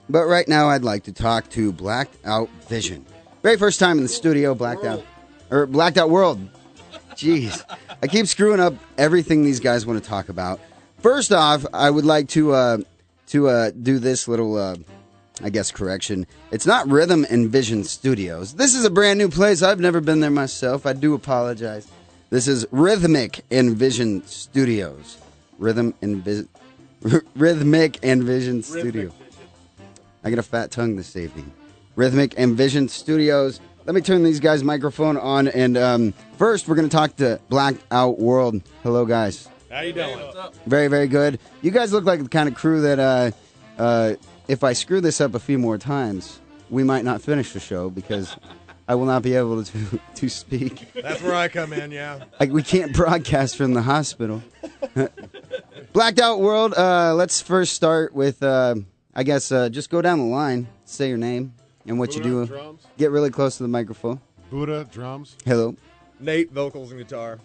But right now, I'd like to talk to Blacked Out Vision. Very first time in the studio, Blacked Out World. Jeez, I keep screwing up everything these guys want to talk about. First off, I would like to do this little, I guess, correction. It's not Rhythm and Vision Studios. This is a brand new place. I've never been there myself. I do apologize. This is Rhythmic and Vision Studios. Rhythmic and Vision Studio. I got a fat tongue this evening. Rhythmic and Vision Studios. Let me turn these guys' microphone on, and first we're going to talk to Blacked Out World. Hello, guys. How you doing? What's up? Very, very good. You guys look like the kind of crew that if I screw this up a few more times, we might not finish the show because I will not be able to speak. That's where I come in, yeah. Like, we can't broadcast from the hospital. Blacked Out World, let's first start with, I guess, just go down the line, say your name and what Buddha, you do. drums. Get really close to the microphone. Buddha, drums. Hello. Nate, vocals and guitar.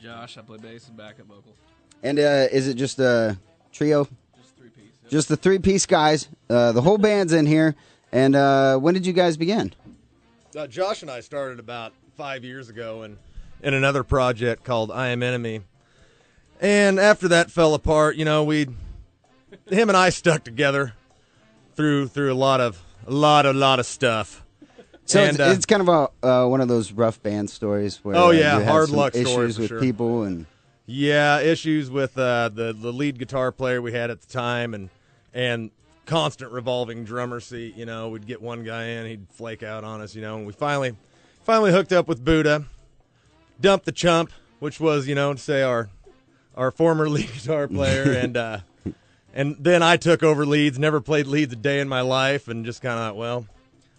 Josh, I play bass and backup vocals. And is it just a trio? Just three-piece. Yep. Just the three-piece guys. The whole band's in here. And when did you guys begin? Josh and I started about 5 years ago in another project called I Am Enemy. And after that fell apart, you know, him and I stuck together through a lot of stuff. So And, it's kind of one of those rough band stories where Oh, yeah, you have hard some luck story issues for with sure. people and Yeah, issues with the lead guitar player we had at the time and constant revolving drummer seat. You know, we'd get one guy in, he'd flake out on us, you know, and we finally hooked up with Buddha, dumped the chump, which was, you know, to say our former lead guitar player, and then I took over leads, never played leads a day in my life, and just kind of, well,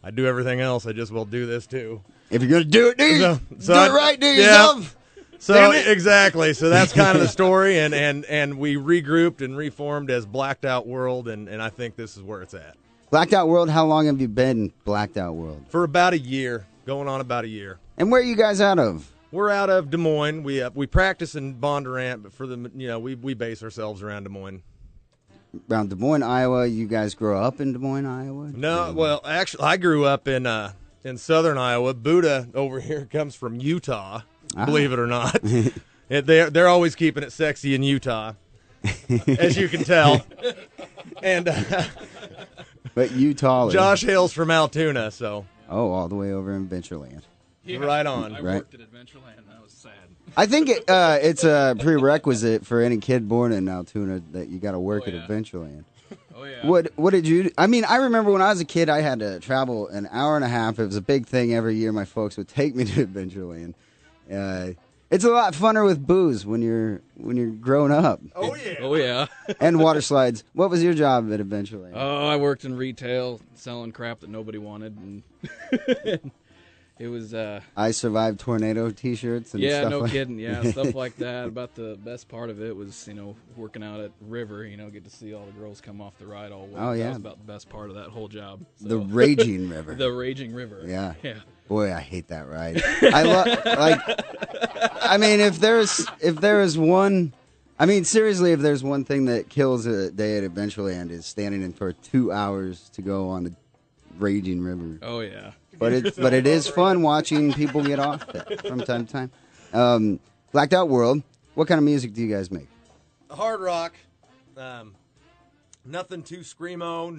I do everything else, I just will do this too. if you're gonna do it, do So it right, do it yeah. yourself. So Damn it. exactly. So that's kind of the story, and we regrouped and reformed as Blacked Out World, and I think this is where it's at. Blacked Out World, how long have you been Blacked Out World? For about a year, going on about a year. And where are you guys out of? We're out of Des Moines. We practice in Bondurant, but for the we base ourselves around Des Moines. Around Des Moines, Iowa. You guys grow up in Des Moines, Iowa? No, well, actually, I grew up in southern Iowa. Buddha over here comes from Utah. Believe it or not, they're always keeping it sexy in Utah, as you can tell. And But Utah. Josh hails from Altoona, so All the way over in Ventureland. Yeah. right on. I Right. worked at Adventureland, and that was sad. I think it's a prerequisite for any kid born in Altoona that you got to work Oh, at yeah. Adventureland. Oh, yeah. What did you? I mean, I remember when I was a kid, I had to travel an hour and a half. It was a big thing every year. My folks would take me to Adventureland. It's a lot funner with booze when you're grown up Oh yeah. Oh, yeah. and water slides. What was your job at Adventureland? Oh, I worked in retail, selling crap that nobody wanted, and it was, I survived tornado T-shirts and yeah, stuff. no like kidding, yeah, stuff like that. About the best part of it was, working out at River, get to see all the girls come off the ride all week. Oh, yeah. That was about the best part of that whole job. So. The Raging River. The Raging River. Yeah. Yeah. Boy, I hate that ride. I mean, if there is one, I mean, seriously, if there's one thing that kills a day at Adventureland is standing in for 2 hours to go on the Raging River. Oh, yeah. But it is fun watching people get off that from time to time. Blacked Out World. What kind of music do you guys make? Hard rock. Nothing too screamo.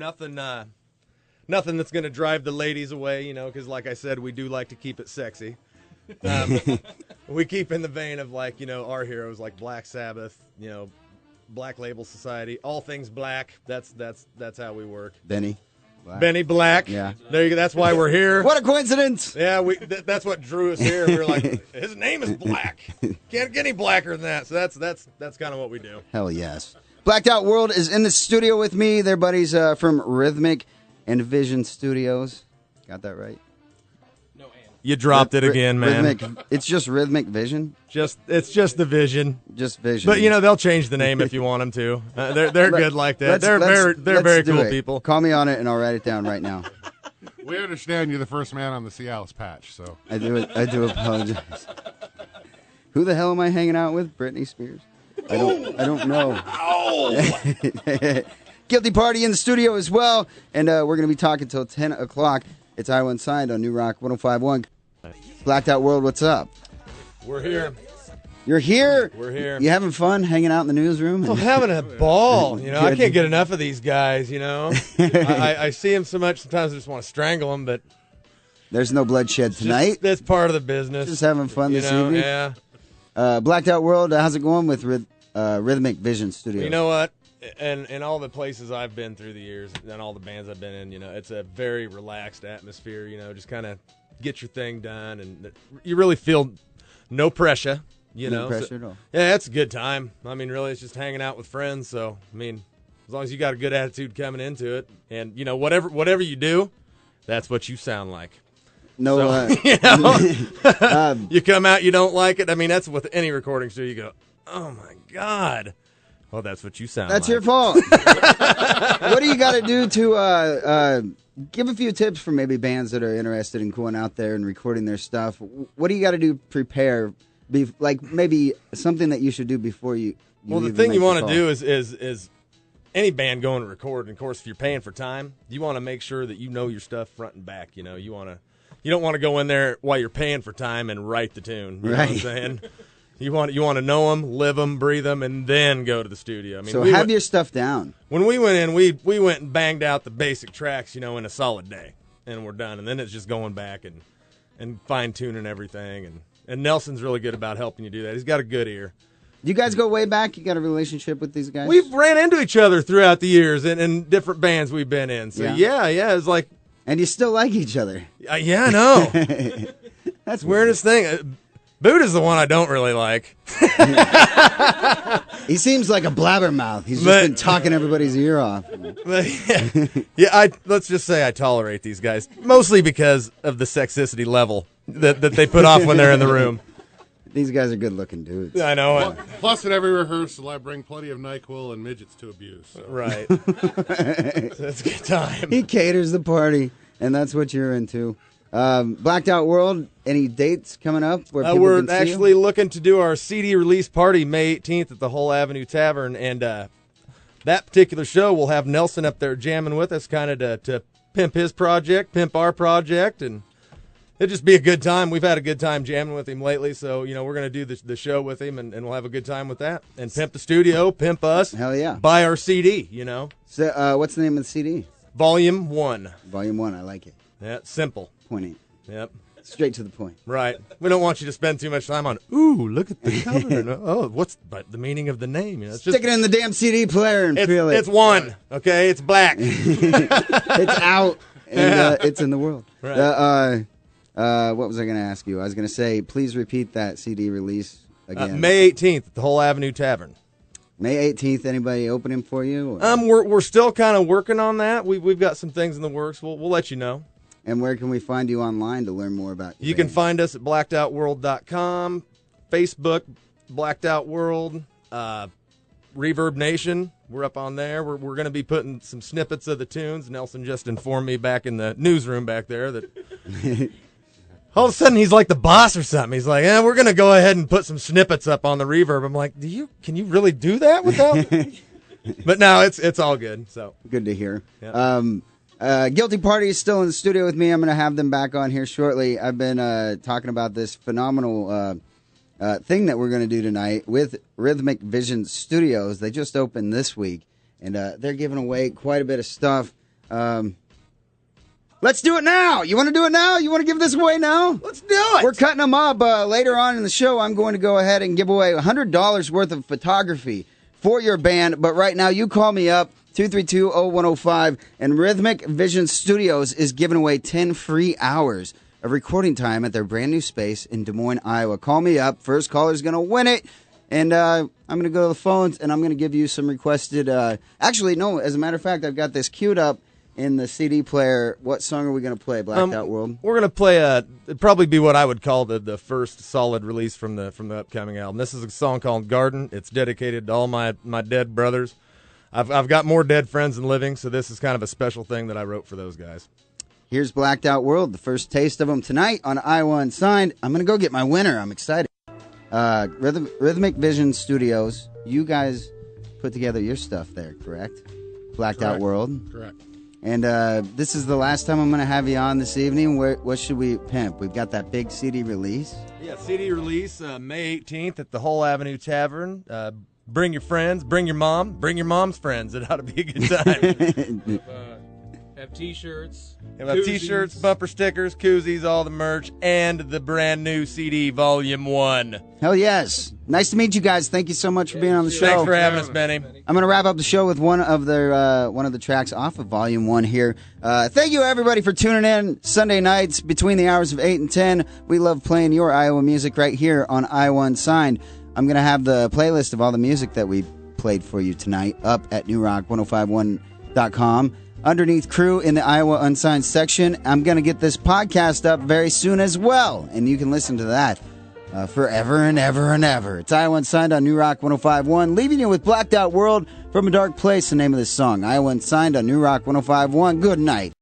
Nothing that's going to drive the ladies away, because like I said, we do like to keep it sexy. We keep in the vein of our heroes like Black Sabbath, Black Label Society, all things black. That's how we work. Benny. Black. Benny Black. Yeah. There you go. That's why we're here. What a coincidence! Yeah, that's what drew us here. We were like, his name is Black. Can't get any blacker than that. So that's kind of what we do. Hell yes. Blacked Out World is in the studio with me. They're buddies from Rhythmic and Vision Studios. Got that right? No, and. You dropped it again, man. Rhythmic. It's just Rhythmic Vision. It's just the vision. Just Vision. But they'll change the name if you want them to. They're good like that. They're very do cool it. people. Call me on it, and I'll write it down right now. We understand you're the first man on the Cialis patch, so. I do apologize. Who the hell am I hanging out with? Britney Spears? I don't know. Guilty Party in the studio as well. And we're going to be talking till 10 o'clock. It's Iowa Unsigned on New Rock 105.1. Blacked Out World, what's up? We're here. You're here? We're here. You having fun hanging out in the newsroom? I'm having a ball. You know, I Good. can't get enough of these guys, you know. I see them so much, sometimes I just want to strangle them, but There's no bloodshed tonight. that's part of the business. Just having fun you this know, evening. Yeah. Blacked Out World, how's it going with Rhythmic Vision Studios? You know what? And all the places I've been through the years and all the bands I've been in, you know, it's a very relaxed atmosphere, you know, just kind of get your thing done, and you really feel no pressure, you No know. pressure at all. Yeah, it's a good time. I mean, really, it's just hanging out with friends. So, I mean, as long as you got a good attitude coming into it, and, you know, whatever you do, that's what you sound like. No, You know, you come out, you don't like it. I mean, that's with any recording studio. You go, oh my God. Well, that's what you sound that's like. your fault. What do you got to do to give a few tips for maybe bands that are interested in going out there and recording their stuff? What do you got to do to prepare? Like maybe something that you should do before you Well, the even thing make you the want to call. do is any band going to record, and of course, if you're paying for time, you want to make sure that you know your stuff front and back. You know, you don't want to go in there while you're paying for time and write the tune. You know what I'm Right. saying? You want to know them, live them, breathe them, and then go to the studio. I mean, So have your stuff down. when we went in, we went and banged out the basic tracks, you know, in a solid day, and we're done. And then it's just going back and fine tuning everything. And Nelson's really good about helping you do that. He's got a good ear. You guys go way back? You got a relationship with these guys? We've ran into each other throughout the years in different bands we've been in. So Yeah. yeah, it's like, And you still like each other. yeah, I know. That's Weirdest thing. Buddha's the one I don't really like. He seems like a blabbermouth. He's just But- been talking everybody's ear off. But yeah, let's just say I tolerate these guys mostly because of the sexicity level that they put off when they're in the room. These guys are good-looking dudes. I know it. Plus, at every rehearsal, I bring plenty of NyQuil and midgets to abuse. So. Right. That's a good time. He caters the party, and that's what you're into. Blacked Out World, any dates coming up where people We're can see actually you? looking to do our CD release party May 18th at the Whole Avenue Tavern, and that particular show will have Nelson up there jamming with us, kind of to pimp his project, pimp our project, and it'll just be a good time. We've had a good time jamming with him lately, so you know we're going to do the show with him, and we'll have a good time with that, and pimp the studio, pimp us, Hell yeah. buy our CD, you know, So, what's the name of the CD? Volume 1. Volume 1. I like it. Yeah, simple. Pointing. Yep. Straight to the point. Right. We don't want you to spend too much time on, ooh, look at the cover. And, oh, what's the meaning of the name? You know, it's just, Stick it in the damn CD player and feel it. it's one, okay? It's black. It's out, and Yeah. it's in the world. Right. What was I going to ask you? I was going to say, please repeat that CD release again. May 18th at the Whole Avenue Tavern. May 18th. Anybody opening for you? Or- We're still kind of working on that. We've got some things in the works. We'll let you know. And where can we find you online to learn more about your You can band? find us at blackedoutworld.com, Facebook, Blacked Out World, Reverb Nation. We're up on there. We're going to be putting some snippets of the tunes. Nelson just informed me back in the newsroom back there that all of a sudden he's like the boss or something. He's like, we're going to go ahead and put some snippets up on the Reverb. I'm like, can you really do that without? But no, it's all good. So Good to hear. Yeah. Guilty Party is still in the studio with me. I'm going to have them back on here shortly. I've been talking about this phenomenal thing that we're going to do tonight with Rhythmic Vision Studios. They just opened this week, and they're giving away quite a bit of stuff. Let's do it now. You want to do it now? You want to give this away now? let's do it. We're cutting them up. Later on in the show, I'm going to go ahead and give away $100 worth of photography for your band. But right now, you call me up, 232-0105, and Rhythmic Vision Studios is giving away 10 free hours of recording time at their brand new space in Des Moines, Iowa. Call me up. First caller's going to win it. And I'm going to go to the phones, and I'm going to give you some requested... actually, no, as a matter of fact, I've got this queued up in the CD player. What song are we going to play, Blacked Out World? We're gonna play it'd probably be what I would call the first solid release from the upcoming album. This is a song called Garden. It's dedicated to all my dead brothers. I've got more dead friends than living, so this is kind of a special thing that I wrote for those guys. Here's Blacked Out World, the first taste of them tonight on Iowa Unsigned. I'm going to go get my winner. I'm excited. Rhythmic Vision Studios, you guys put together your stuff there, correct? Blacked Out Correct. World. Correct. And this is the last time I'm going to have you on this evening. What should we pimp? We've got that big CD release. Yeah, CD release May 18th at the Whole Avenue Tavern. Bring your friends, bring your mom, bring your mom's friends. It ought to be a good time. Have T-shirts. Have T-shirts, bumper stickers, koozies, all the merch, and the brand new CD, Volume 1. Hell yes. Nice to meet you guys. Thank you so much for being on the show. Thanks for having us, Benny. I'm going to wrap up the show with one of the tracks off of Volume 1 here. Thank you, everybody, for tuning in Sunday nights between the hours of 8 and 10. We love playing your Iowa music right here on Iowa Unsigned. I'm going to have the playlist of all the music that we played for you tonight up at newrock1051.com. Underneath Crew in the Iowa Unsigned section. I'm going to get this podcast up very soon as well, and you can listen to that forever and ever and ever. It's Iowa Unsigned on New Rock 105.1, leaving you with Blacked Out World from a Dark Place, the name of this song. Iowa Unsigned on New Rock 105.1. Good night.